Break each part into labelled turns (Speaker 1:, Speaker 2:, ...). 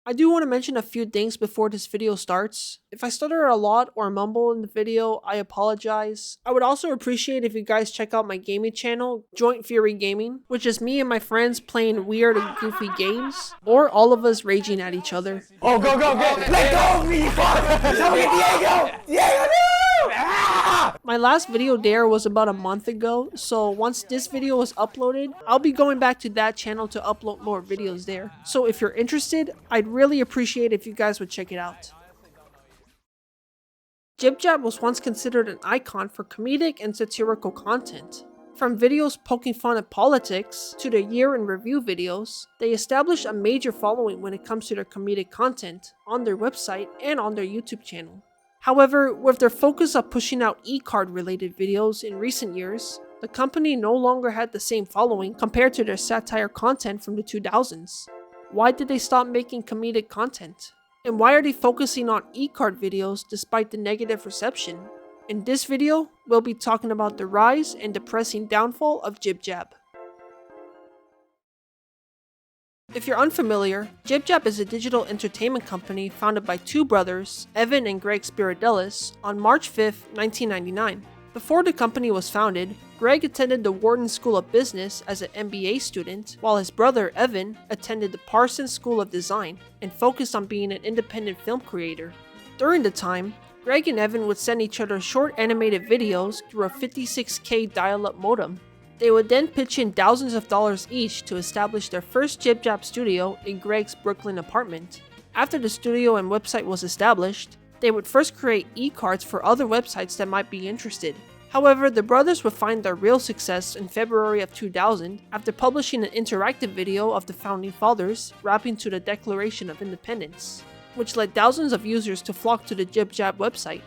Speaker 1: I do want to mention a few things before this video starts. If I stutter a lot or mumble in the video, I apologize. I would also appreciate if you guys check out my gaming channel, Joint Fury Gaming, which is me and my friends playing weird and goofy games, or all of us raging at each other.
Speaker 2: Oh, go, go, go! Let go of me, fuck! Tell me Diego! Diego, no! Ah!
Speaker 1: My last video there was about a month ago, so once this video was uploaded, I'll be going back to that channel to upload more videos there. So if you're interested, I'd really appreciate if you guys would check it out. JibJab was once considered an icon for comedic and satirical content. From videos poking fun at politics to their year in review videos, they established a major following when it comes to their comedic content on their website and on their YouTube channel. However, with their focus on pushing out e-card related videos in recent years, the company no longer had the same following compared to their satire content from the 2000s. Why did they stop making comedic content? And why are they focusing on e-card videos despite the negative reception? In this video, we'll be talking about the rise and depressing downfall of JibJab. If you're unfamiliar, JibJab is a digital entertainment company founded by two brothers, Evan and Greg Spiridelis, on March 5, 1999. Before the company was founded, Greg attended the Wharton School of Business as an MBA student, while his brother Evan attended the Parsons School of Design and focused on being an independent film creator. During the time, Greg and Evan would send each other short animated videos through a 56K dial-up modem. They would then pitch in thousands of dollars each to establish their first JibJab studio in Greg's Brooklyn apartment. After the studio and website was established, they would first create e-cards for other websites that might be interested. However, the brothers would find their real success in February of 2000 after publishing an interactive video of the founding fathers rapping to the Declaration of Independence, which led thousands of users to flock to the JibJab website.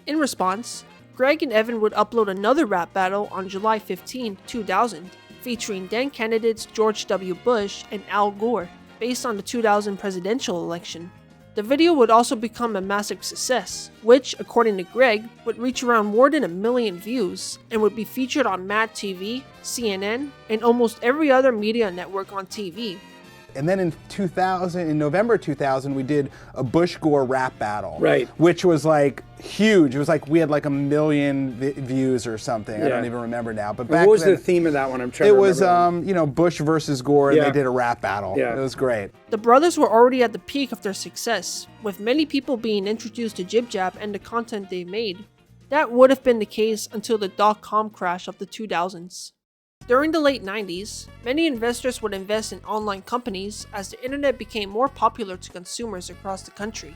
Speaker 1: In response, Greg and Evan would upload another rap battle on July 15, 2000, featuring then candidates George W. Bush and Al Gore, based on the 2000 presidential election. The video would also become a massive success, which, according to Greg, would reach around more than 1 million views and would be featured on Mad TV, CNN, and almost every other media network on TV.
Speaker 2: And then in November 2000, we did a Bush-Gore rap battle.
Speaker 3: Right.
Speaker 2: Which was like huge. It was like we had like 1 million views or something.
Speaker 3: Yeah.
Speaker 2: I don't even remember now. But
Speaker 3: And
Speaker 2: back
Speaker 3: what was
Speaker 2: then,
Speaker 3: the theme of that one? I'm trying
Speaker 2: it
Speaker 3: to
Speaker 2: was,
Speaker 3: remember.
Speaker 2: you know, Bush versus Gore, and
Speaker 3: Yeah.
Speaker 2: they did a rap battle.
Speaker 3: Yeah.
Speaker 2: It was great.
Speaker 1: The brothers were already at the peak of their success, with many people being introduced to JibJab and the content they made. That would have been the case until the dot-com crash of the 2000s. During the late 90s, many investors would invest in online companies as the internet became more popular to consumers across the country.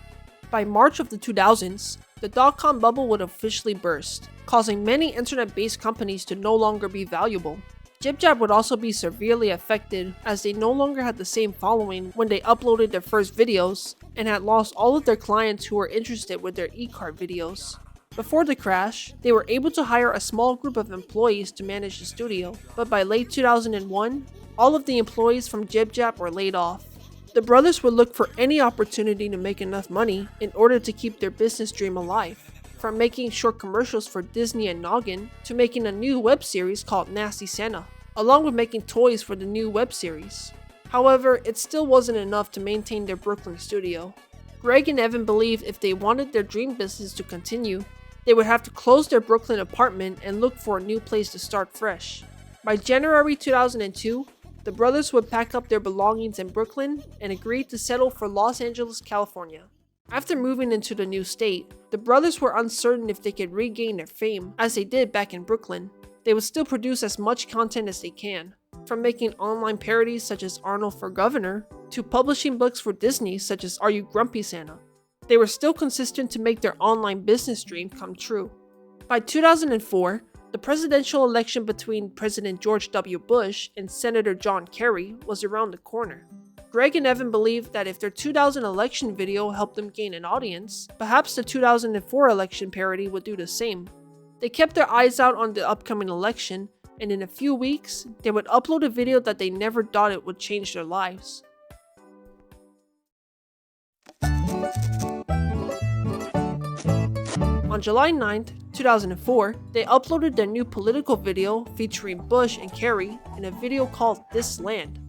Speaker 1: By March of the 2000s, the dot-com bubble would officially burst, causing many internet-based companies to no longer be valuable. JibJab would also be severely affected as they no longer had the same following when they uploaded their first videos and had lost all of their clients who were interested with their e-card videos. Before the crash, they were able to hire a small group of employees to manage the studio, but by late 2001, all of the employees from JibJab were laid off. The brothers would look for any opportunity to make enough money in order to keep their business dream alive, from making short commercials for Disney and Noggin to making a new web series called Nasty Santa, along with making toys for the new web series. However, it still wasn't enough to maintain their Brooklyn studio. Greg and Evan believed if they wanted their dream business to continue, they would have to close their Brooklyn apartment and look for a new place to start fresh. By January 2002, the brothers would pack up their belongings in Brooklyn and agreed to settle for Los Angeles, California. After moving into the new state, the brothers were uncertain if they could regain their fame as they did back in Brooklyn. They would still produce as much content as they can, from making online parodies such as Arnold for Governor, to publishing books for Disney such as Are You Grumpy Santa? They were still consistent to make their online business dream come true. By 2004, the presidential election between President George W. Bush and Senator John Kerry was around the corner. Greg and Evan believed that if their 2000 election video helped them gain an audience, perhaps the 2004 election parody would do the same. They kept their eyes out on the upcoming election, and in a few weeks, they would upload a video that they never thought it would change their lives. On July 9th, 2004, they uploaded their new political video featuring Bush and Kerry in a video called This Land.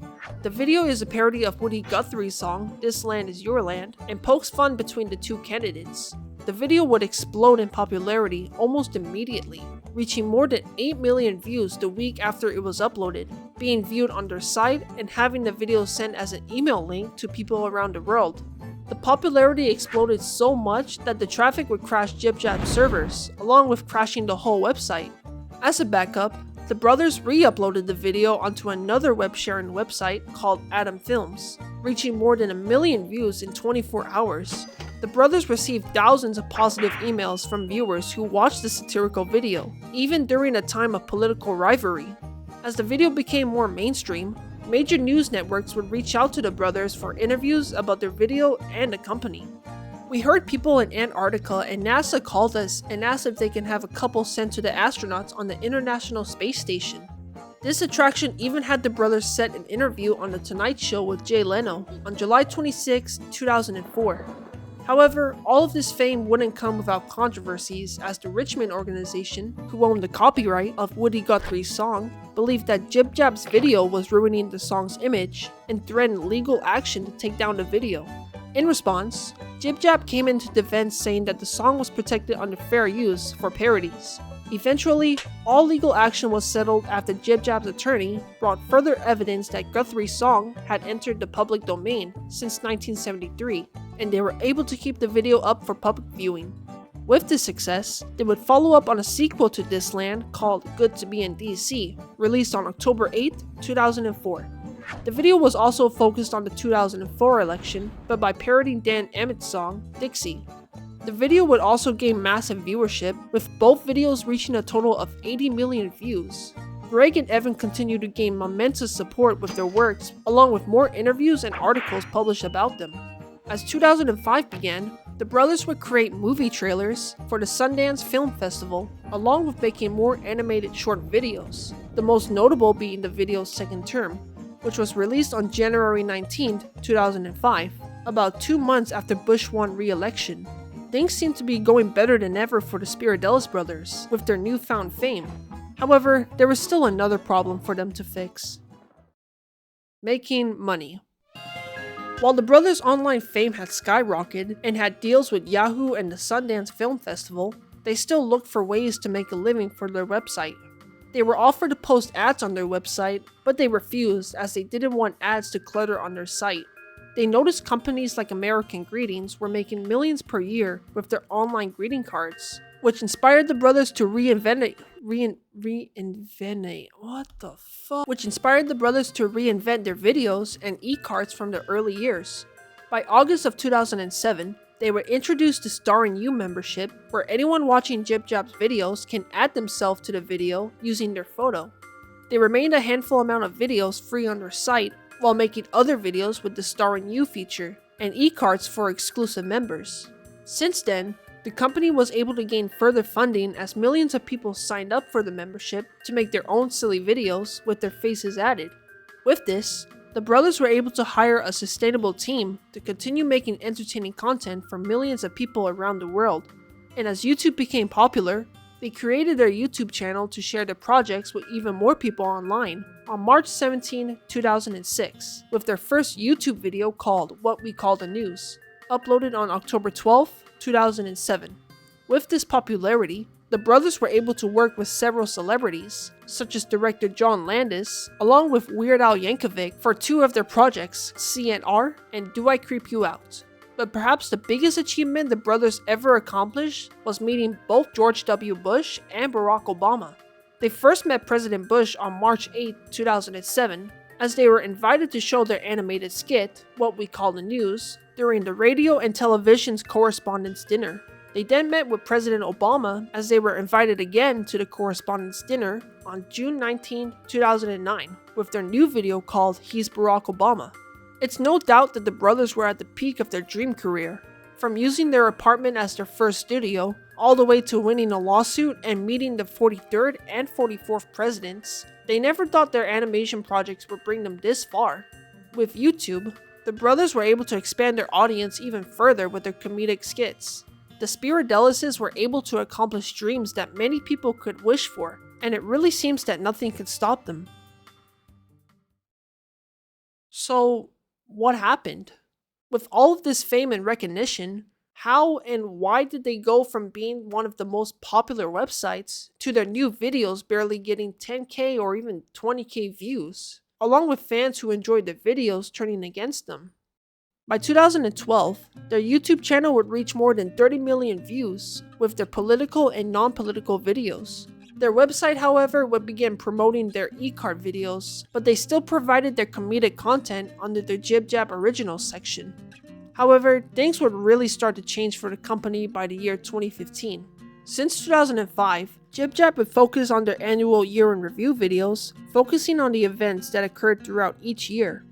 Speaker 1: The video is a parody of Woody Guthrie's song, This Land Is Your Land, and pokes fun between the two candidates. The video would explode in popularity almost immediately, reaching more than 8 million views the week after it was uploaded, being viewed on their site and having the video sent as an email link to people around the world. The popularity exploded so much that the traffic would crash JibJab servers, along with crashing the whole website. As a backup, the brothers re-uploaded the video onto another web-sharing website called Atom Films, reaching more than 1 million views in 24 hours. The brothers received thousands of positive emails from viewers who watched the satirical video, even during a time of political rivalry. As the video became more mainstream, major news networks would reach out to the brothers for interviews about their video and the company. We heard people in Antarctica, and NASA called us and asked if they can have a couple sent to the astronauts on the International Space Station. This attraction even had the brothers set an interview on The Tonight Show with Jay Leno on July 26, 2004. However, all of this fame wouldn't come without controversies, as the Richmond organization, who owned the copyright of Woody Guthrie's song, believed that JibJab's video was ruining the song's image and threatened legal action to take down the video. In response, JibJab came into defense saying that the song was protected under fair use for parodies. Eventually, all legal action was settled after JibJab's attorney brought further evidence that Guthrie's song had entered the public domain since 1973, and they were able to keep the video up for public viewing. With this success, they would follow up on a sequel to This Land called Good to Be in DC, released on October 8, 2004. The video was also focused on the 2004 election, but by parodying Dan Emmett's song, Dixie. The video would also gain massive viewership, with both videos reaching a total of 80 million views. Greg and Evan continued to gain momentous support with their works, along with more interviews and articles published about them. As 2005 began, the brothers would create movie trailers for the Sundance Film Festival, along with making more animated short videos, the most notable being the video's second term, which was released on January 19, 2005, about 2 months after Bush won re-election. Things seemed to be going better than ever for the Spiradellis brothers, with their newfound fame. However, there was still another problem for them to fix: making money. While the brothers' online fame had skyrocketed and had deals with Yahoo and the Sundance Film Festival, they still looked for ways to make a living for their website. They were offered to post ads on their website, but they refused as they didn't want ads to clutter on their site. They noticed companies like American Greetings were making millions per year with their online greeting cards, which inspired the brothers to reinvent their videos and e-cards from their early years. By August of 2007, they were introduced to Starring You membership, where anyone watching JibJab's videos can add themselves to the video using their photo. They remained a handful amount of videos free on their site, while making other videos with the Starring You feature, and e-cards for exclusive members. Since then, the company was able to gain further funding as millions of people signed up for the membership to make their own silly videos with their faces added. With this, the brothers were able to hire a sustainable team to continue making entertaining content for millions of people around the world. And as YouTube became popular, they created their YouTube channel to share their projects with even more people online on March 17, 2006, with their first YouTube video called What We Call the News, uploaded on October 12, 2007. With this popularity, the brothers were able to work with several celebrities, such as director John Landis, along with Weird Al Yankovic for 2 of their projects, CNR and Do I Creep You Out. But perhaps the biggest achievement the brothers ever accomplished was meeting both George W. Bush and Barack Obama. They first met President Bush on March 8, 2007, as they were invited to show their animated skit, What We Call the News, during the Radio and Television's Correspondents' Dinner. They then met with President Obama as they were invited again to the Correspondents' Dinner on June 19, 2009, with their new video called He's Barack Obama. It's no doubt that the brothers were at the peak of their dream career. From using their apartment as their first studio, all the way to winning a lawsuit and meeting the 43rd and 44th presidents, they never thought their animation projects would bring them this far. With YouTube, the brothers were able to expand their audience even further with their comedic skits. The Spiradellises were able to accomplish dreams that many people could wish for, and it really seems that nothing could stop them. So, what happened? With all of this fame and recognition, how and why did they go from being one of the most popular websites to their new videos barely getting 10K or even 20K views, along with fans who enjoyed their videos turning against them? By 2012, their YouTube channel would reach more than 30 million views with their political and non-political videos. Their website, however, would begin promoting their e-card videos, but they still provided their comedic content under their JibJab Originals section. However, things would really start to change for the company by the year 2015. Since 2005, JibJab would focus on their annual year in review videos, focusing on the events that occurred throughout each year.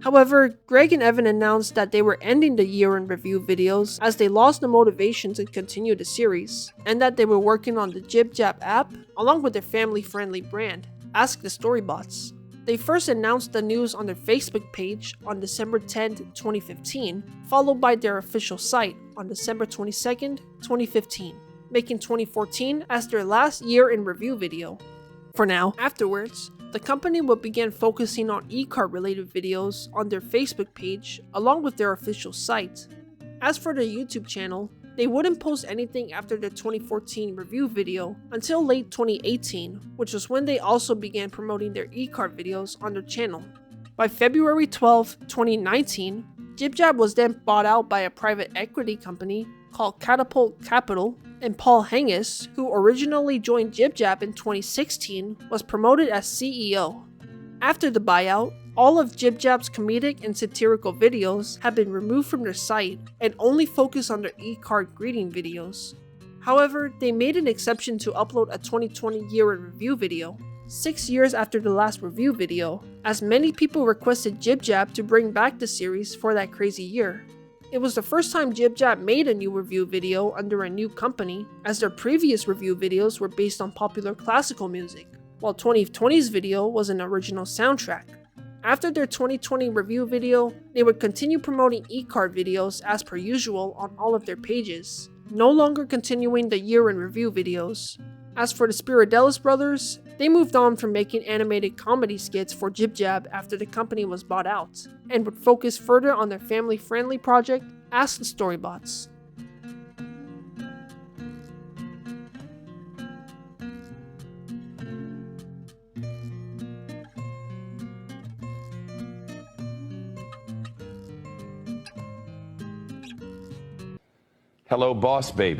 Speaker 1: However, Greg and Evan announced that they were ending the year in review videos as they lost the motivation to continue the series, and that they were working on the JibJab app along with their family-friendly brand, Ask the Storybots. They first announced the news on their Facebook page on December 10, 2015, followed by their official site on December 22, 2015, making 2014 as their last year in review video. For now, afterwards, the company would begin focusing on e-cart related videos on their Facebook page along with their official site. As for their YouTube channel, they wouldn't post anything after their 2014 review video until late 2018, which was when they also began promoting their e-cart videos on their channel. By February 12, 2019, JibJab was then bought out by a private equity company called Catapult Capital, and Paul Hengis, who originally joined JibJab in 2016, was promoted as CEO. After the buyout, all of JibJab's comedic and satirical videos have been removed from their site and only focus on their e-card greeting videos. However, they made an exception to upload a 2020 year in review video, 6 years after the last review video, as many people requested JibJab to bring back the series for that crazy year. It was the first time JibJab made a new review video under a new company, as their previous review videos were based on popular classical music, while 2020's video was an original soundtrack. After their 2020 review video, they would continue promoting e-card videos as per usual on all of their pages, no longer continuing the year in review videos. As for the Spiridelis brothers, they moved on from making animated comedy skits for JibJab after the company was bought out, and would focus further on their family-friendly project, Ask the Storybots.
Speaker 3: Hello, boss baby.